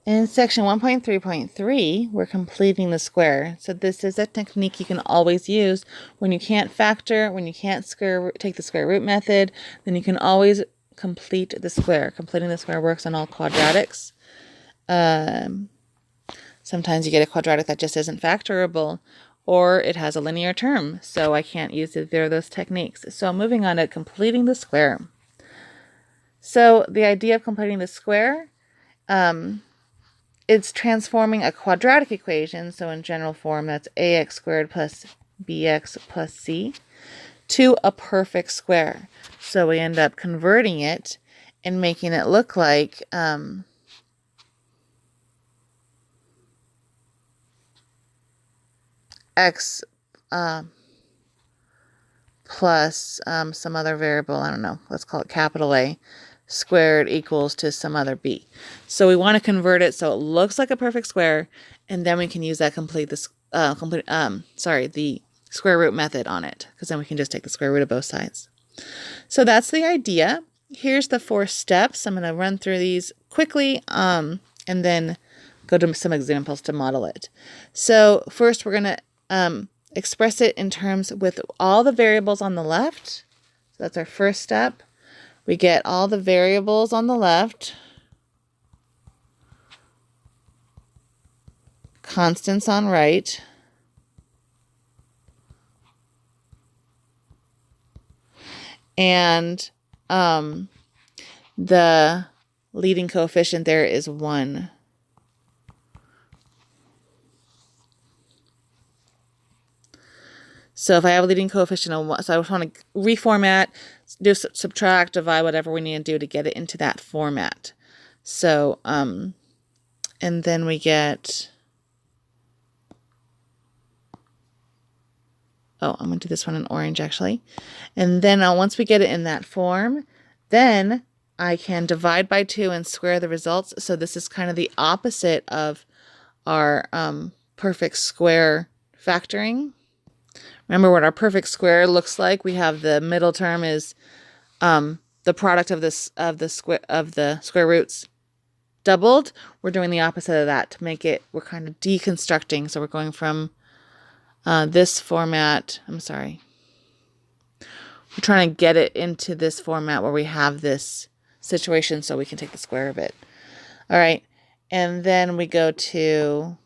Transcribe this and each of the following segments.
In section 1.3.3, we're completing the square. So this is a technique you can always use when you can't factor, when you can't take the square root method, then you can always complete the square. Completing the square works on all quadratics. Sometimes you get a quadratic that just isn't factorable, or it has a linear term, so I can't use either of those techniques. So moving on to completing the square. So the idea of completing the square, it's transforming a quadratic equation, so in general form, that's ax squared plus bx plus c, to a perfect square. So we end up converting it and making it look like x plus some other variable, I don't know, let's call it capital A, squared equals to some other b. So we want to convert it so it looks like a perfect square, and then we can use that the square root method on it, because then we can just take the square root of both sides. So that's the idea. Here's the 4 steps. I'm going to run through these quickly and then go to some examples to model it. So first we're going to express it in terms with all the variables on the left. So that's our first step. We get all the variables on the left, constants on right, and the leading coefficient there is 1. So if I have a leading coefficient of 1, so I just want to reformat, do subtract, divide, whatever we need to do to get it into that format. So, and then we get, oh, I'm going to do this one in orange actually. And then once we get it in that form, then I can divide by 2 and square the results. So this is kind of the opposite of our perfect square factoring. Remember what our perfect square looks like. We have the middle term is the product of the square roots doubled. We're doing the opposite of that to make it, we're kind of deconstructing. So we're going from this format. I'm sorry. We're trying to get it into this format where we have this situation so we can take the square of it. All right. And then we go to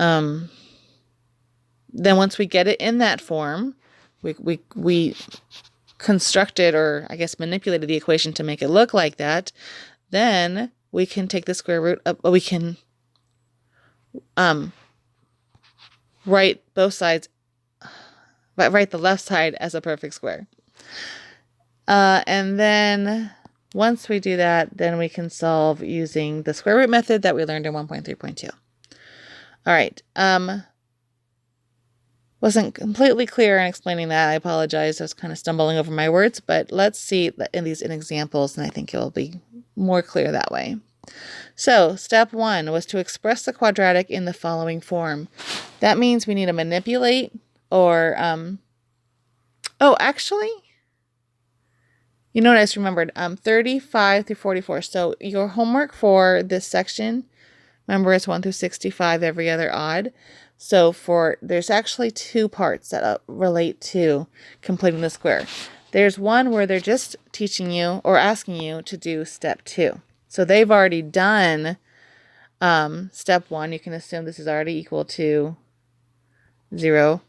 then once we get it in that form, we constructed, or I guess manipulated the equation to make it look like that, then we can take the square root of, we can write both sides, write the left side as a perfect square. And then once we do that, then we can solve using the square root method that we learned in 1.3.2. All right. Wasn't completely clear in explaining that. I apologize. I was kind of stumbling over my words, but let's see in these examples, and I think it will be more clear that way. So step 1 was to express the quadratic in the following form. That means we need to manipulate or, oh, actually, you know what I just remembered? 35 through 44. So your homework for this section, remember it's 1 through 65, every other odd. So there's actually 2 parts that relate to completing the square. There's one where they're just teaching you or asking you to do step 2. So they've already done step 1. You can assume this is already equal to 0.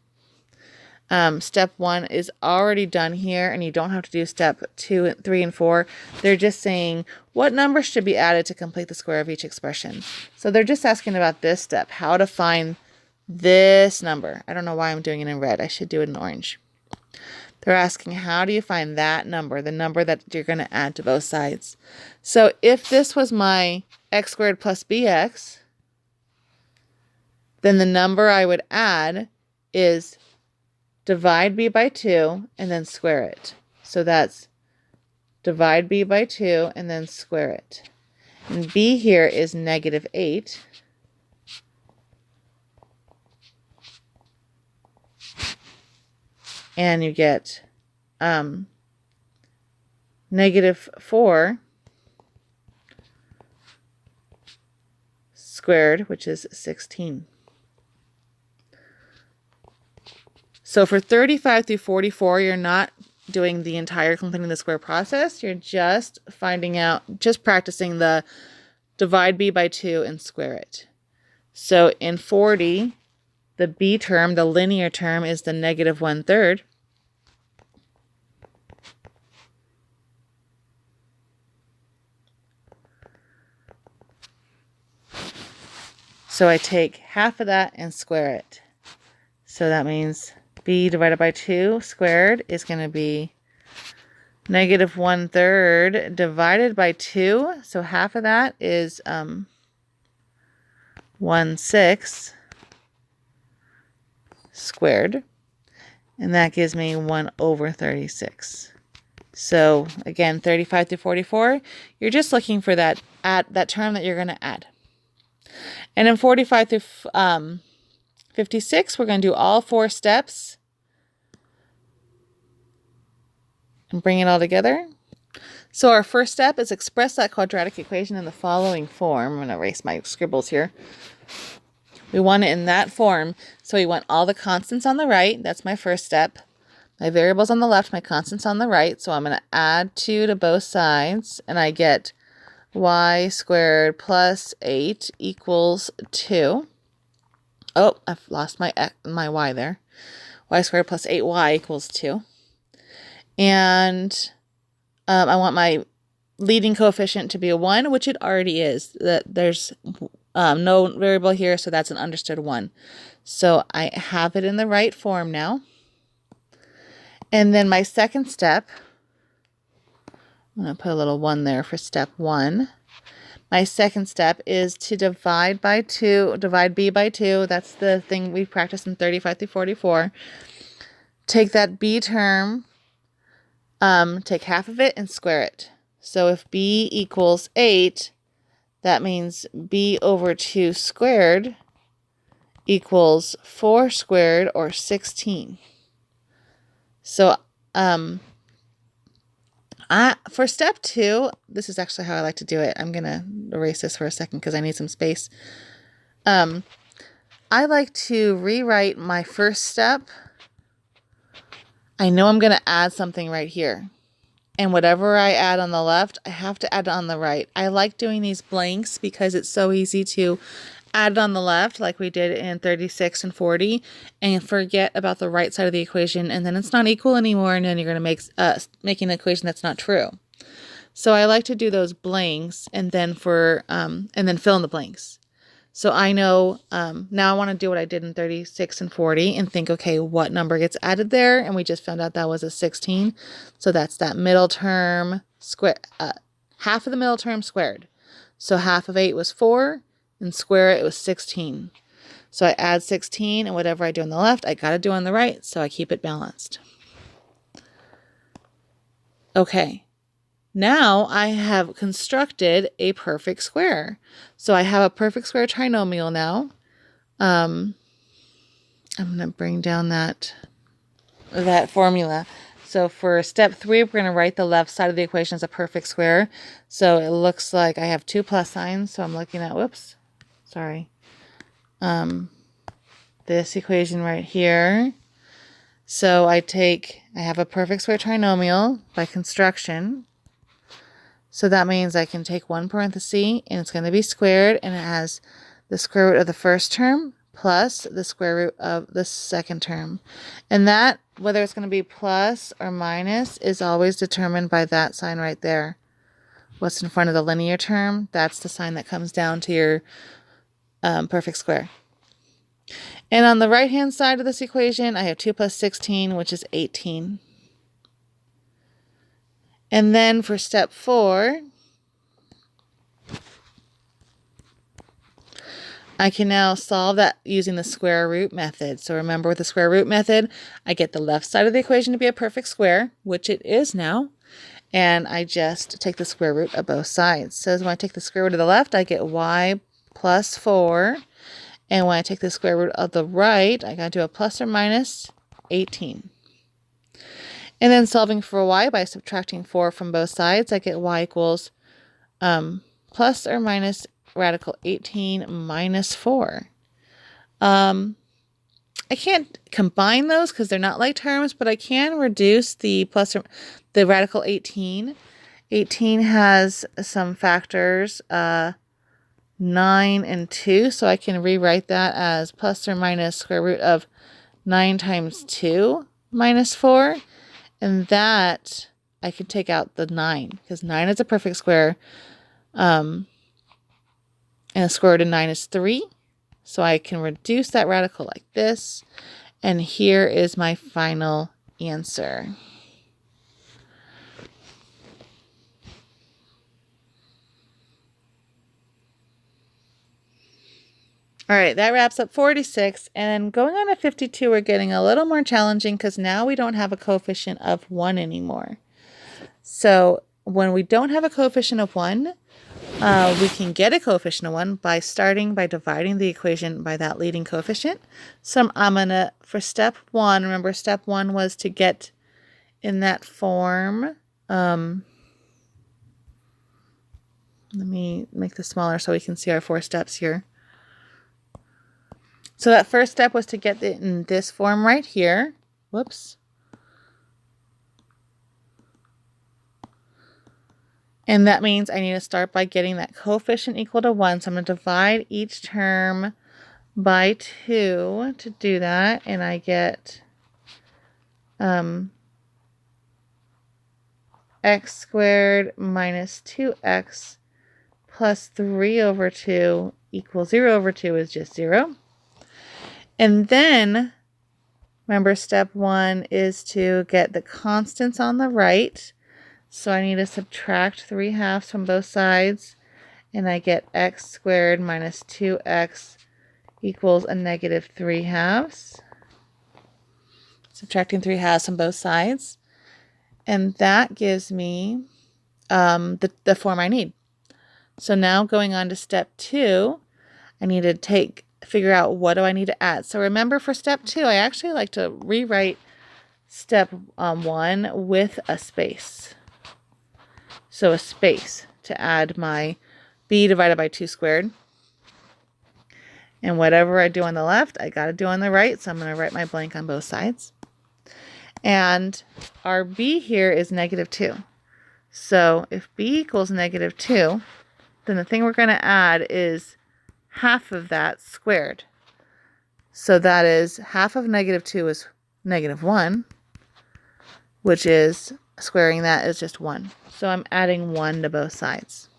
Step 1 is already done here, and you don't have to do step 2, 3, and 4. They're just saying what numbers should be added to complete the square of each expression. So they're just asking about this step, how to find this number. I don't know why I'm doing it in red. I should do it in orange. They're asking, how do you find that number, the number that you're going to add to both sides? So if this was my x squared plus bx, then the number I would add is divide b by 2 and then square it. So that's divide b by 2 and then square it. And b here is -8. And you get -4 squared, which is 16. So for 35 through 44, you're not doing the entire completing the square process. You're just just practicing the divide b by 2 and square it. So in 40, the b term, the linear term, is the negative 1/3. So I take half of that and square it. So that means b divided by 2 squared is going to be negative 1/3 divided by 2. So half of that is 1/6 squared. And that gives me 1/36. So again, 35 through 44, you're just looking for that term that you're going to add. And in 45 through 56, we're going to do all 4 steps and bring it all together. So our first step is express that quadratic equation in the following form. I'm going to erase my scribbles here. We want it in that form. So we want all the constants on the right. That's my first step. My variables on the left, my constants on the right. So I'm going to add 2 to both sides, and I get y squared plus 8 equals 2. Oh, I've lost my y there. Y squared plus 8y equals 2. And I want my leading coefficient to be a 1, which it already is. There's no variable here, so that's an understood 1. So I have it in the right form now. And then my second step, I'm going to put a little 1 there for step 1. My second step is to divide by 2, divide b by 2. That's the thing we practiced in 35 through 44. Take that b term, take half of it and square it. So if b equals 8, that means b over 2 squared equals 4 squared, or 16. So for step 2, this is actually how I like to do it. I'm going to erase this for a second because I need some space. I like to rewrite my first step. I know I'm going to add something right here. And whatever I add on the left, I have to add on the right. I like doing these blanks because it's so easy to add it on the left like we did in 36 and 40 and forget about the right side of the equation, and then it's not equal anymore, and then you're going to making an equation that's not true. So I like to do those blanks and then fill in the blanks. So I know now I want to do what I did in 36 and 40 and think, okay, what number gets added there? And we just found out that was a 16. So that's that middle term half of the middle term squared. So half of 8 was 4, and square it was 16. So I add 16, and whatever I do on the left, I got to do on the right, so I keep it balanced. Okay. Now I have constructed a perfect square. So I have a perfect square trinomial now. I'm going to bring down that formula. So for step 3, we're going to write the left side of the equation as a perfect square. So it looks like I have 2 plus signs. So I'm looking at, this equation right here. So I have a perfect square trinomial by construction. So that means I can take one parenthesis and it's going to be squared, and it has the square root of the first term plus the square root of the second term. And that, whether it's going to be plus or minus, is always determined by that sign right there. What's in front of the linear term, that's the sign that comes down to your perfect square. And on the right-hand side of this equation, I have 2 plus 16, which is 18. And then for step 4, I can now solve that using the square root method. So remember, with the square root method, I get the left side of the equation to be a perfect square, which it is now. And I just take the square root of both sides. So when I take the square root of the left, I get y plus 4. And when I take the square root of the right, I got to do a plus or minus 18. And then solving for y by subtracting 4 from both sides, I get y equals plus or minus radical 18 minus 4. I can't combine those because they're not like terms, but I can reduce the the radical 18. 18 has some factors, 9 and 2, so I can rewrite that as plus or minus square root of 9 times 2 minus 4. And that, I can take out the 9, because 9 is a perfect square, and the square root of 9 is 3. So I can reduce that radical like this. And here is my final answer. All right, that wraps up 46. And going on to 52, we're getting a little more challenging because now we don't have a coefficient of 1 anymore. So when we don't have a coefficient of 1, we can get a coefficient of 1 by dividing the equation by that leading coefficient. So I'm going to, for step 1, remember step 1 was to get in that form. Let me make this smaller so we can see our 4 steps here. So that first step was to get it in this form right here. Whoops. And that means I need to start by getting that coefficient equal to 1. So I'm going to divide each term by 2 to do that. And I get x squared minus 2x plus 3 over 2 equals 0 over 2 is just 0. And then, remember, step 1 is to get the constants on the right. So I need to subtract 3/2 from both sides. And I get x squared minus 2x equals a negative 3/2. Subtracting 3/2 from both sides. And that gives me the form I need. So now going on to step 2, I need to figure out what do I need to add. So remember, for step 2, I actually like to rewrite step 1 with a space. So a space to add my b divided by 2 squared. And whatever I do on the left, I got to do on the right. So I'm going to write my blank on both sides. And our b here is negative 2. So if b equals negative 2, then the thing we're going to add is half of that squared. So that is half of negative 2 is negative 1, which is, squaring that is just 1. So I'm adding 1 to both sides.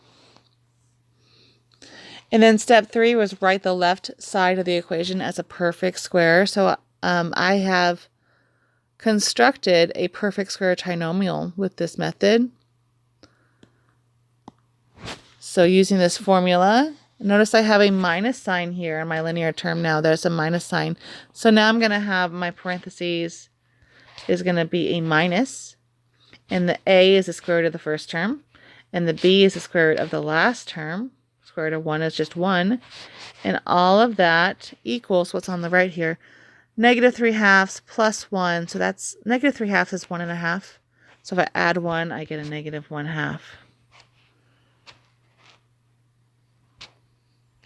And then step 3 was write the left side of the equation as a perfect square. So I have constructed a perfect square trinomial with this method. So using this formula, notice I have a minus sign here in my linear term now. There's a minus sign. So now I'm going to have my parentheses is going to be a minus. And the a is the square root of the first term. And the b is the square root of the last term. Square root of 1 is just 1. And all of that equals what's on the right here. Negative 3/2 plus 1. So that's negative 3/2 is 1.5. So if I add 1, I get a negative 1/2.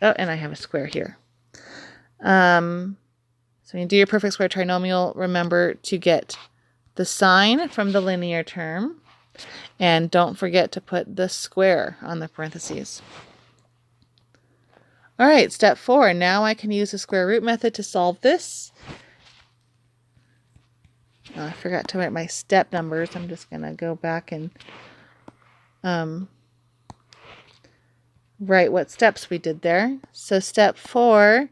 Oh, and I have a square here. So when you do your perfect square trinomial, remember to get the sign from the linear term. And don't forget to put the square on the parentheses. All right, step 4. Now I can use the square root method to solve this. Oh, I forgot to write my step numbers. I'm just going to go back and write what steps we did there. So step 4,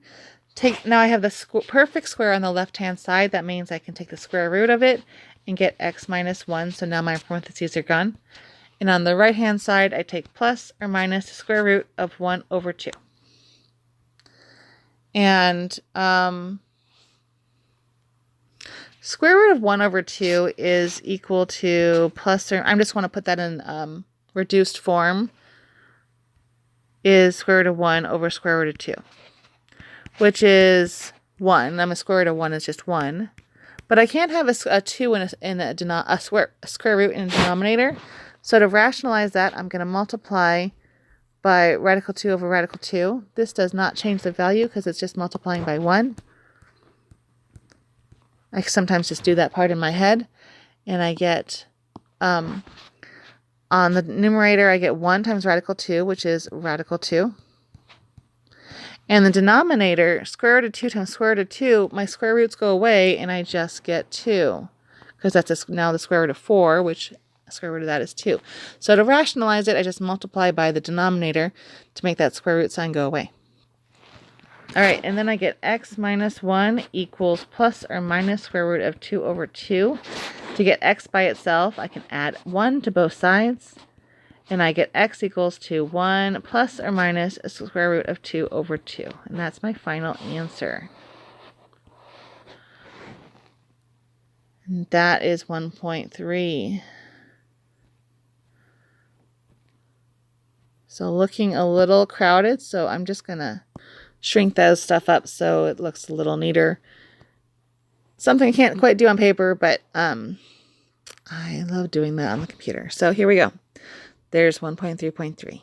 now I have the perfect square on the left-hand side. That means I can take the square root of it and get x minus 1. So now my parentheses are gone. And on the right-hand side, I take plus or minus the square root of 1 over 2. And square root of 1 over 2 is equal to plus, or I just want to put that in reduced form, is square root of 1 over square root of 2, which is 1. A square root of 1 is just 1. But I can't have a 2 a square root in a denominator. So to rationalize that, I'm going to multiply by radical 2 over radical 2. This does not change the value because it's just multiplying by 1. I sometimes just do that part in my head, and I get, on the numerator, I get 1 times radical 2, which is radical 2. And the denominator, square root of 2 times square root of 2, my square roots go away, and I just get 2. Because that's now the square root of 4, which square root of that is 2. So to rationalize it, I just multiply by the denominator to make that square root sign go away. All right, and then I get x minus 1 equals plus or minus square root of 2 over 2. To get x by itself, I can add 1 to both sides. And I get x equals to 1 plus or minus a square root of 2 over 2. And that's my final answer. And that is 1.3. So looking a little crowded, so I'm just going to shrink those stuff up so it looks a little neater. Something I can't quite do on paper, but I love doing that on the computer. So here we go. There's 1.3.3.